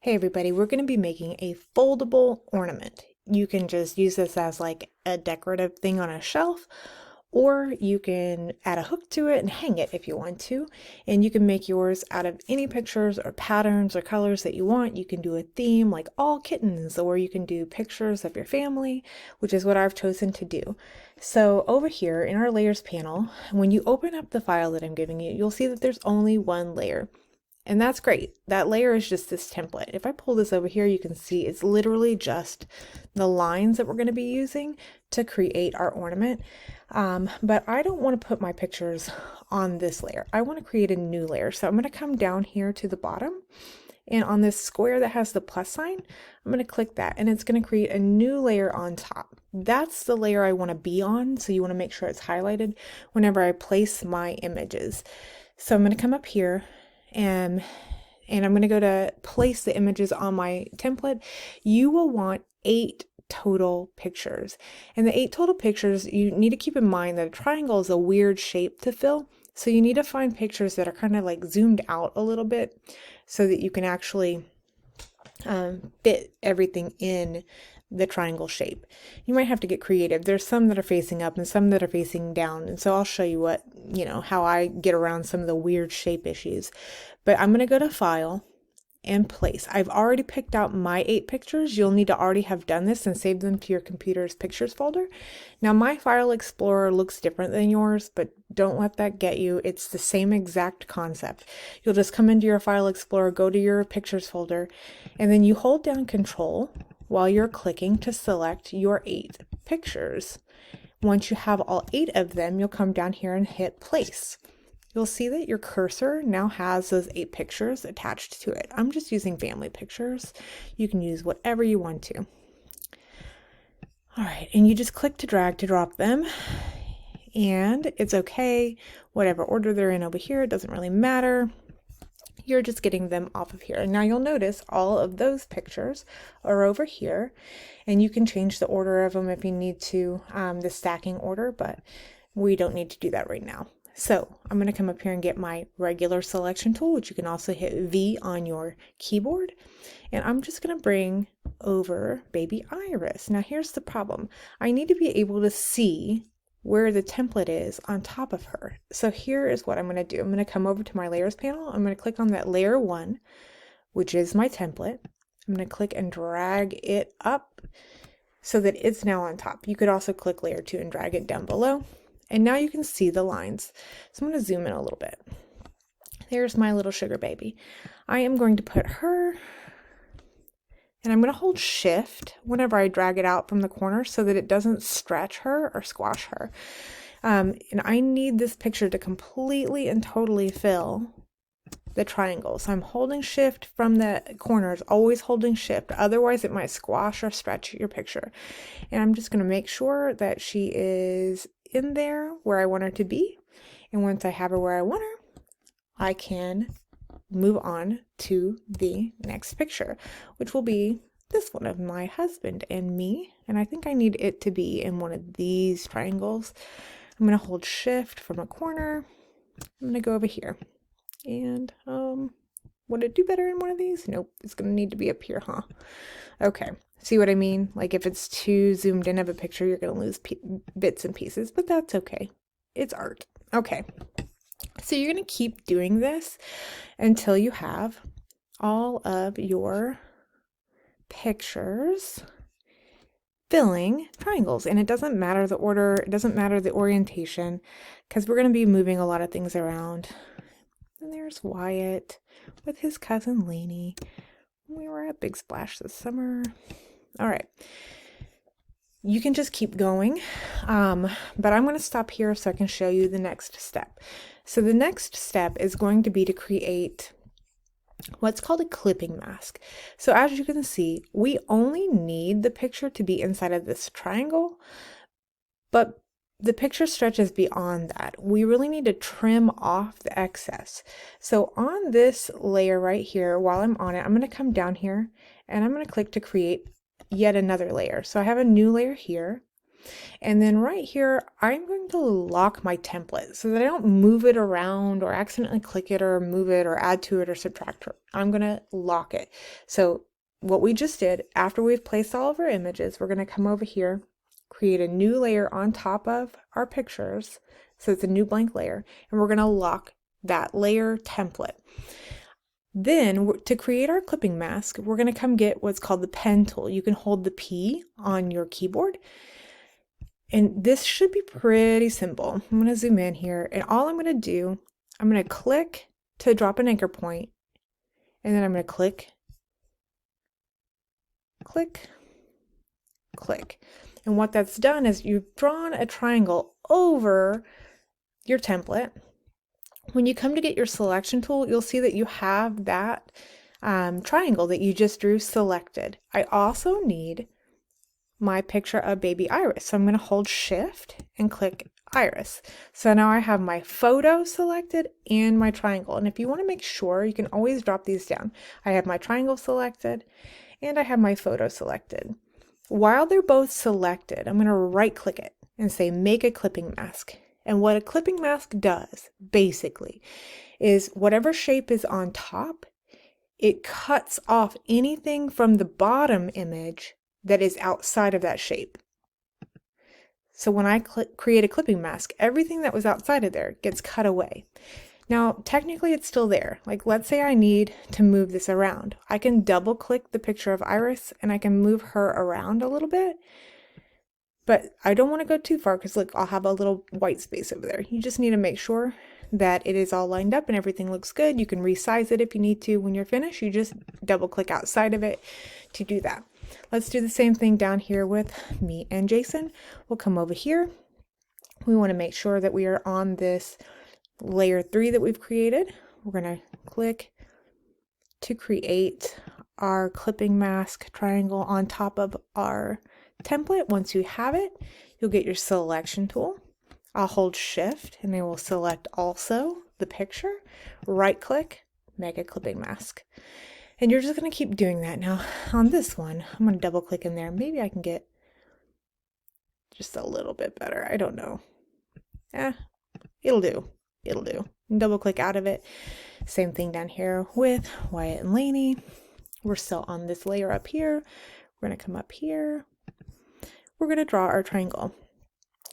Hey everybody, we're going to be making a foldable ornament. You can just use this as like a decorative thing on a shelf, or you can add a hook to it and hang it if you want to. And you can make yours out of any pictures or patterns or colors that you want. You can do a theme like all kittens, or you can do pictures of your family, which is what I've chosen to do. So over here in our layers panel, when you open up the file that I'm giving you, you'll see that there's only one layer. And that's great. That layer is just this template. If I pull this over here, you can see it's literally just the lines that we're going to be using to create our ornament. But I don't want to put my pictures on this layer. I want to create a new layer. So I'm going to come down here to the bottom, and on this square that has the plus sign, I'm going to click that, and it's going to create a new layer on top. That's the layer I want to be on. So you want to make sure it's highlighted whenever I place my images. So I'm going to come up here and I'm going to go to place the images on my template. You will want 8 total pictures. And the 8 total pictures, you need to keep in mind that a triangle is a weird shape to fill. So you need to find pictures that are kind of like zoomed out a little bit so that you can actually fit everything in the triangle shape. You might have to get creative. There's some that are facing up and some that are facing down. And so I'll show you how I get around some of the weird shape issues. But I'm going to go to File and Place. I've already picked out my 8 pictures. You'll need to already have done this and save them to your computer's pictures folder. Now my File Explorer looks different than yours, but don't let that get you. It's the same exact concept. You'll just come into your File Explorer, go to your pictures folder, and then you hold down Control while you're clicking to select your 8 pictures. Once you have all 8 of them, you'll come down here and hit Place. You'll see that your cursor now has those 8 pictures attached to it. I'm just using family pictures. You can use whatever you want to. All right, and you just click to drag to drop them, and it's okay, whatever order they're in over here, it doesn't really matter. You're just getting them off of here. And now you'll notice all of those pictures are over here, and you can change the order of them if you need to, the stacking order, but we don't need to do that right now. So I'm going to come up here and get my regular selection tool, which you can also hit V on your keyboard. And I'm just going to bring over baby Iris. Now here's the problem. I need to be able to see where the template is on top of her. So here is what I'm going to do. I'm going to come over to my layers panel. I'm going to click on that layer 1, which is my template. I'm going to click and drag it up so that it's now on top. You could also click layer 2 and drag it down below. And now you can see the lines. So I'm going to zoom in a little bit. There's my little sugar baby. I am going to put her, and I'm going to hold shift whenever I drag it out from the corner so that it doesn't stretch her or squash her. And I need this picture to completely and totally fill the triangle. So I'm holding shift from the corners, always holding shift. Otherwise it might squash or stretch your picture. And I'm just going to make sure that she is in there where I want her to be. And once I have her where I want her, I can move on to the next picture, which will be this one of my husband and me. And I think I need it to be in one of these triangles. I'm going to hold shift from a corner. I'm going to go over here. And would it do better in one of these? Nope, it's going to need to be up here, huh? Okay, see what I mean? Like if it's too zoomed in of a picture, you're going to lose bits and pieces, but that's okay. It's art. Okay, so you're going to keep doing this until you have all of your pictures filling triangles. And it doesn't matter the order, it doesn't matter the orientation, because we're going to be moving a lot of things around. And there's Wyatt with his cousin Lainey. We were at Big Splash this summer. All right. You can just keep going, but I'm going to stop here so I can show you the next step. So the next step is going to be to create what's called a clipping mask. So as you can see, we only need the picture to be inside of this triangle, but the picture stretches beyond that. We really need to trim off the excess. So on this layer right here, while I'm on it, I'm going to come down here and I'm going to click to create yet another layer. So I have a new layer here, And then right here, I'm going to lock my template so that I don't move it around or accidentally click it or move it or add to it or subtract it. I'm going to lock it. So what we just did, after we've placed all of our images, we're going to come over here, create a new layer on top of our pictures. So it's a new blank layer, and we're going to lock that layer template. Then to create our clipping mask, we're going to come get what's called the pen tool. You can hold the P on your keyboard. And this should be pretty simple. I'm going to zoom in here, and all I'm going to do, I'm going to click to drop an anchor point, and then I'm going to click, click, click. And what that's done is you've drawn a triangle over your template. When you come to get your selection tool, you'll see that you have that triangle that you just drew selected. I also need my picture of baby Iris. So I'm going to hold shift and click Iris. So now I have my photo selected and my triangle. And if you want to make sure, you can always drop these down. I have my triangle selected and I have my photo selected. While they're both selected, I'm going to right click it and say make a clipping mask. And what a clipping mask does basically is whatever shape is on top, it cuts off anything from the bottom image that is outside of that shape. So when I create a clipping mask, everything that was outside of there gets cut away. Now, technically it's still there. Like, let's say I need to move this around. I can double click the picture of Iris and I can move her around a little bit, but I don't want to go too far because look, I'll have a little white space over there. You just need to make sure that it is all lined up and everything looks good. You can resize it if you need to. When you're finished, you just double click outside of it to do that. Let's do the same thing down here with me and Jason. We'll come over here. We want to make sure that we are on this layer 3 that we've created. We're going to click to create our clipping mask triangle on top of our template. Once you have it, you'll get your selection tool. I'll hold shift and I will select also the picture, right click, make a clipping mask. And you're just going to keep doing that. Now on this one, I'm going to double click in there. Maybe I can get just a little bit better. I don't know. It'll do. It'll do. Double click out of it. Same thing down here with Wyatt and Lainey. We're still on this layer up here. We're going to come up here. We're going to draw our triangle.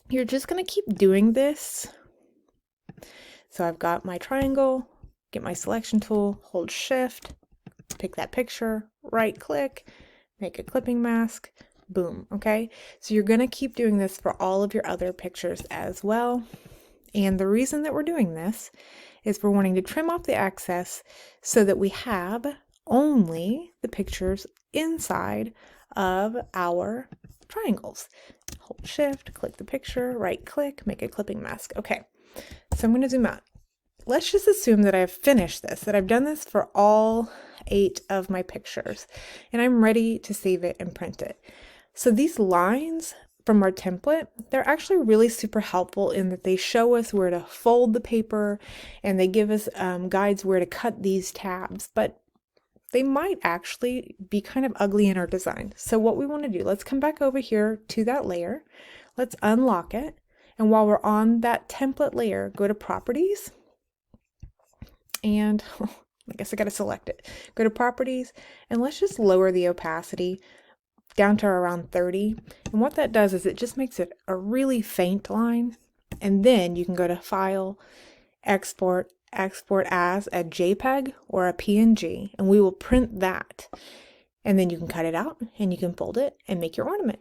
You're just going to keep doing this. So I've got my triangle, get my selection tool, hold shift, pick that picture, right click, make a clipping mask, boom, okay? So you're going to keep doing this for all of your other pictures as well. And the reason that we're doing this is we're wanting to trim off the excess so that we have only the pictures inside of our triangles. Hold shift, click the picture, right click, make a clipping mask. Okay, so I'm going to zoom out. Let's just assume that I've finished this, that I've done this for all 8 of my pictures, and I'm ready to save it and print it. So these lines from our template, they're actually really super helpful in that they show us where to fold the paper and they give us guides where to cut these tabs, but they might actually be kind of ugly in our design. So what we want to do, let's come back over here to that layer. Let's unlock it. And while we're on that template layer, go to properties. And I guess I got to select it. Go to properties and let's just lower the opacity down to around 30. And what that does is it just makes it a really faint line. And then you can go to File, Export, Export as a JPEG or a PNG, and we will print that. And then you can cut it out and you can fold it and make your ornament.